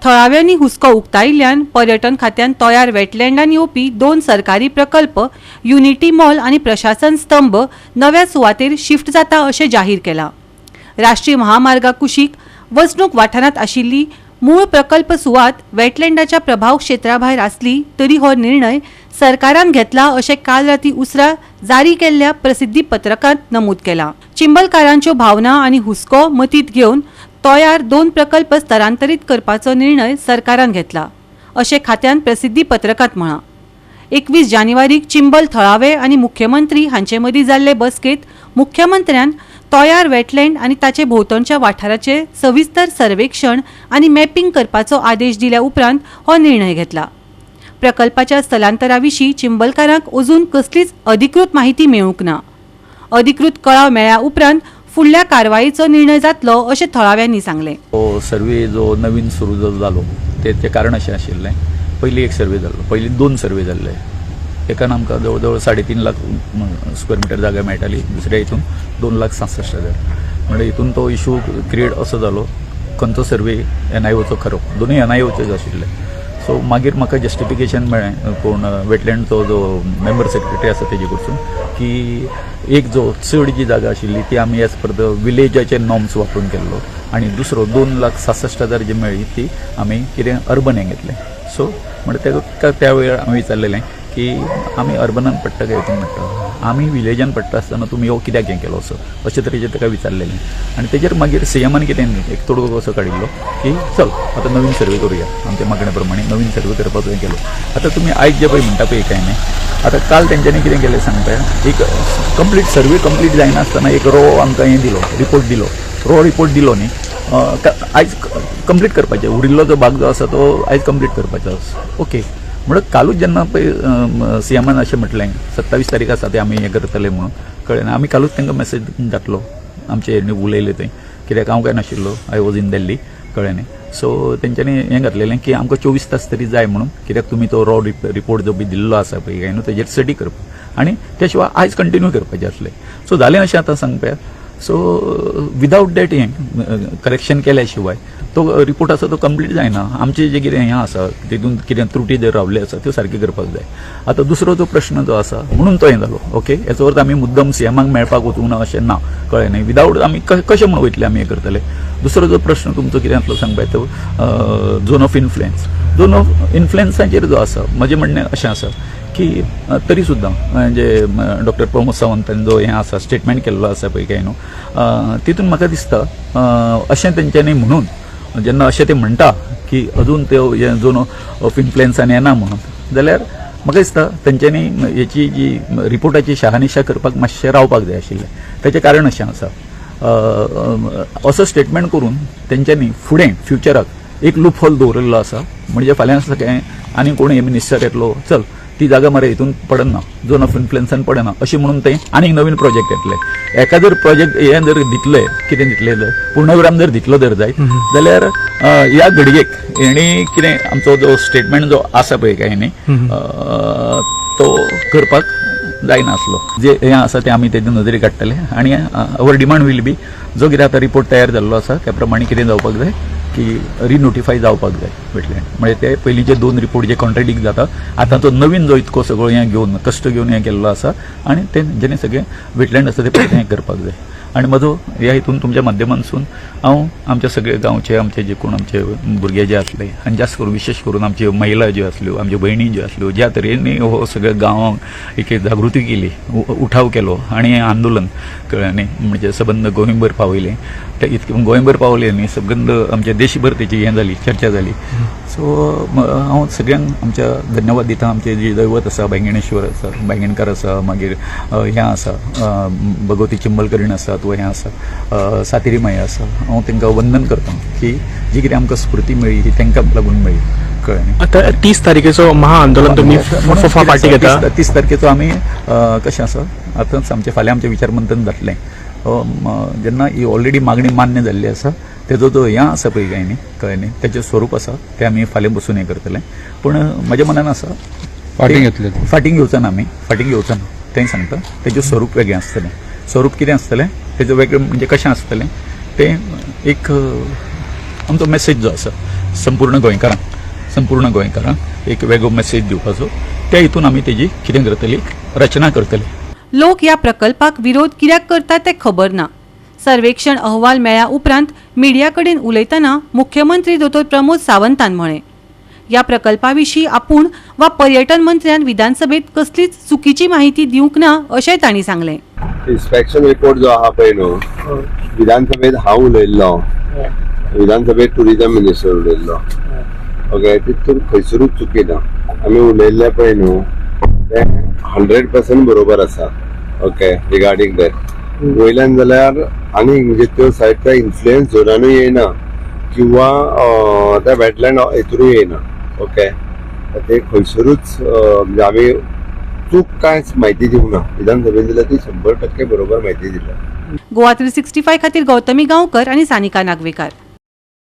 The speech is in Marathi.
थळाव्यांनी हुस्को उक्तायिल्ल्यान पर्यटन खात्यान तयार वेटलँडान येवपी 2 सरकारी प्रकल्प युनिटी मॉल आणि प्रशासन स्तंभ नव्या सुवातेर शिफ्ट जाता अशें जाहीर केलां. राष्ट्रीय महामार्गा कुशीक वसणूक वाठारांत आशिल्ली मूळ प्रकल्प सुवात वेटलँडाच्या प्रभाव क्षेत्रा भायर आसली तरी हो निर्णय सरकारान घेतला अशें काल राती उसरा जारी केल्ल्या प्रसिद्धी पत्रकांत नमूद केलां. चिंबलकारांच्यो भावना आनी हुस्को मतींत घेवन तयार 2 प्रकल्प स्थलांतरीत करपाचो निर्णय सरकारान घेतला अशें खात्यान प्रसिद्धी पत्रकांत म्हळां. 21 जानेवारीक चिंबल थळावे आनी मुख्यमंत्री हांचे मदीं जाल्ले बसकेंत मुख्यमंत्र्यान तयार वेटलँड आनी ताचे भोंवतणच्या वाठाराचे सविस्तर सर्वेक्षण आनी मॅपिंग करपाचो आदेश दिल्या उपरांत हो निर्णय घेतला. प्रकल्पाच्या स्थलांतरा विशीं चिंबलकारांक अजून कसलीच अधिकृत माहिती मेळूंक ना. अधिकृत कळाव मेळ्ळ्या उपरांत फुडल्या कारवायेचो निर्णय जातलो अशें थळाव्यांनी सांगलें. सर्वे जो नवीन सुरू जो जालो तेचें कारण अशें आशिल्लें, पयलीं एक सर्वे जाल्लो, पयलीं 2 सर्वे जाल्ले. एकान आमकां जवळ जवळ 3.5 लाख स्क्वेअर मिटर जागा मेळटाली, दुसऱ्या हितून 2,66,000. म्हणजे हितून तो इशू क्रिएट असो जालो, खंयचो सर्वे NIOचो खरो, दोनूय NIOचेच आशिल्ले. सो मागीर म्हाका जस्टिफिकेशन मेळ्ळें कोण वेटलँडचो जो मेंबर सेक्रेटरी आसा तेजे कडसून की एक जो चड जी जागा आशिल्ली ती आमी एज पर द विलेजाचे नॉर्म्स वापरून केल्लो आनी दुसरो 2,66,000 जी मेळ्ळी ती आमी कितें अर्बन हें घेतलें. सो म्हणजे ताका त्या वेळार हांवें विचारलेलें की आमी अर्बनान पडटा काय हितून पडटा, आमी विलेजान पडटा आसतना तुमी हो कित्याक हें केलो असो अशे तरेचें ताका विचारलेलें. आनी तेजेर मागीर CMान कितें एक तोडगो कसो काडिल्लो की चल आतां नवीन सर्वे करुया. आमच्या मागणे प्रमाणे नवीन सर्वे करपाचो हें केलो. आतां तुमी आयज जे पळय म्हणटा पळय काय न्ही, आतां काल तेंच्यांनी कितें केलें सांगता, एक कंप्लीट सर्वे कंप्लीट जायना आसतना एक रो आमकां हें दिलो, रिपोर्ट दिलो. रो रिपोर्ट दिलो न्ही, आयज कंप्लीट करपाचें, उरिल्लो जो भाग जो आसा तो आयज कंप्लीट करपाचो. ओके, म्हणून कालूच जेन्ना पळय CMान अशें म्हटलें 27 तारीख आसा ते आमी हें करतले म्हणून कळ्ळें ना. आमी कालूच तांकां मेसेज घातलो, आमचे उलयले थंय, कित्याक हांव काय नाशिल्लो, आय वॉज इन दिल्ली, कळ्ळें न्ही. सो तेंच्यांनी हें घातलेलें की आमकां 24 तास तरी जाय म्हणून, कित्याक तुमी तो रो रिपोर्ट जो बी दिल्लो आसा पळय काय न्हू तेजेर स्टडी करप आनी त्या शिवाय आयज कंटिन्यू करपाचें आसलें. सो जालें अशें आतां सांगपा. सो विदाउट दॅट हें करेक्शन केल्या शिवाय तो रिपोर्ट आसा तो कंप्लीट जायना. आमचें जें कितें हें आसा तितून कितें त्रुटी जर रावल्यो आसा त्यो सारक्यो करपाक जाय. आतां दुसरो जो प्रश्न जो आसा म्हणून तो हें जालो. ओके, हेचो अर्थ आमी मुद्दम CMाक मेळपाक वचूंक ना अशें ना, कळ्ळें न्ही. विदाउट आमी कशें म्हणून वयतले आमी हें करतले. दुसरो जो प्रश्न तुमचो कितें आसलो सांगपाक तो zone of influence. Zone of इन्फ्लुएन्साचेर जो आसा म्हजें म्हणणें अशें आसा की तरी सुद्दां म्हणजे डॉक्टर प्रमोद सावंतान जो हें आसा स्टेटमेंट केल्लो आसा पळय काय न्हू, तितून म्हाका दिसता अशें तेंच्यांनी म्हणून जेन्ना अशें ते म्हणटा की अजून ते झोन ऑफ इन्फ्लुएन्सान येना म्हणून, जाल्यार म्हाका दिसता तेंच्यांनी हेची जी रिपोर्टाची शहानिशा करपाक मातशें रावपाक जाय आशिल्लें. तेचें कारण अशें आसा, असो स्टेटमेंट करून तेंच्यांनी फुडें फ्युचराक एक लूप होल दवरिल्लो आसा. म्हणजे फाल्यां सगळें आनी कोण मिनिस्टर येतलो, चल ती जागा मरे हितून पडना, झोन ऑफ इन्फ्लुएन्सान पडना अशें म्हणून ते आनीक नवीन प्रोजेक्ट येतले. एका जर प्रोजेक्ट हें जर दितले, कितें दितले जर पूर्णविराम जर दितलो जर जायत जाल्यार ह्या घडयेक हेणी कितें आमचो जो स्टेटमेंट जो आसा पळय काय न्ही तो करपाक जायनासलो. जे हें आसा तें आमी तेजे नदरेक काडटले आनी अवर डिमांड वील बी जो कितें आतां रिपोर्ट तयार जाल्लो आसा त्या प्रमाणे कितें जावपाक जाय की रिनोटिफाय जावपाक जाय वेटलँड. म्हणजे ते पयलींचे 2 रिपोर्ट जे कॉन्ट्रडिक्ट जाता, आतां तो नवीन जो इतको सगळो हें घेवन कश्ट घेवन हें केल्लो आसा आनी ते जेणे सगळें वेटलँड आसा ते परत हें करपाक जाय. आनी म्हजो ह्या हितून तुमच्या माध्यमांतसून हांव आमच्या सगळे गांवचे आमचे जे कोण आमचे भुरगे जे आसले आनी जास्त करून विशेष करून आमच्यो महिला ज्यो आसल्यो, आमच्यो भयणी ज्यो आसल्यो, ज्या तरेन हो सगळ्या गांवांक एक जागृती केली, उठाव केलो आनी आंदोलन कळ्ळें न्ही, म्हणजे सबंद गोंयभर पावयलें. ते इतकें गोंयभर पावलें न्ही, सबंद आमच्या देशभर तेची हें जाली, चर्चा जाली. सो हांव सगळ्यांक आमच्या धन्यवाद दिता. आमचे जे दैवत आसा बांयगणेश्वर आसा, बांयगणकार आसा, मागीर हें आसा भगवती चिंबलकरीण आसा, तो हें आसा सातेरी माय आसा. हांव तांकां वंदन करता की जी कितें आमकां स्फूर्ती मेळ्ळी ती तांकां लागून मेळ्ळी, कळ्ळें. आता 30 तारखेचो महाआंदोलन तुम्ही पार्टी घेता. 30 तारखेचो आमी कशें आसा आतांच आमचे फाल्यां आमचें विचारमंथन जातलें. जेन्ना ही ऑलरेडी मागणी मान्य जाल्ली आसा तेजो जो हें आसा पळय काय न्ही, कळ्ळें न्ही, तेचें स्वरूप आसा तें आमी फाल्यां बसून हें करतलें. पूण म्हज्या मनान आसा फाटींग घेवचो ना, आमी फाटींग घेवचो ना तें सांगता. तेजें स्वरूप वेगळें आसतलें. स्वरूप कितें आसतलें तेजें वेगळें म्हणजे कशें आसतलें तें एक आमचो मेसेज जो आसा संपूर्ण गोंयकारांक एक वेगळो मेसेज दिवपाचो. त्या हितून आमी तेजी कितें करतली रचना करतले. लोक ह्या प्रकल्पाक विरोध कित्याक करतात तें खबर ना. सर्वेक्षण अहवाल मेळ्ळ्या उपरांत मिडिया कडेन उलयतना मुख्यमंत्री दोतोर प्रमोद सावंतान म्हळें, ह्या प्रकल्पा विशीं आपूण वा पर्यटन मंत्र्यान विधानसभेत कसलीच चुकीची माहिती दिवंक ना अशेंय तांणी सांगलें. इन्स्पेक्शन रिपोर्ट जो आहा पळय न्हू, विधानसभेत हांव उलयल्लो, विधानसभेत टुरिझम मिनिस्टर उलयल्लो. ओके, तितून खंयसरूच चुकी ना. आमी उलयल्ले पळय न्हू तें 100% बरोबर आसा. ओके, रिगार्डिंग दॅट वयल्यान जाल्यार आनी म्हणजे त्यो सायडच्या इन्फ्लुएन्स झोनानूय येयना किंवा त्या वेटलँड हितूनूय येयना. ओके, ते खंयसरूच म्हणजे आमी चूक कांयच म्हायती दिवंक ना. विधानसभेन जाल्यार ती 100% बरोबर म्हायती दिल्या. गोवा 365 खातीर गौतमी गांवकर आनी सानिका नागवेकार.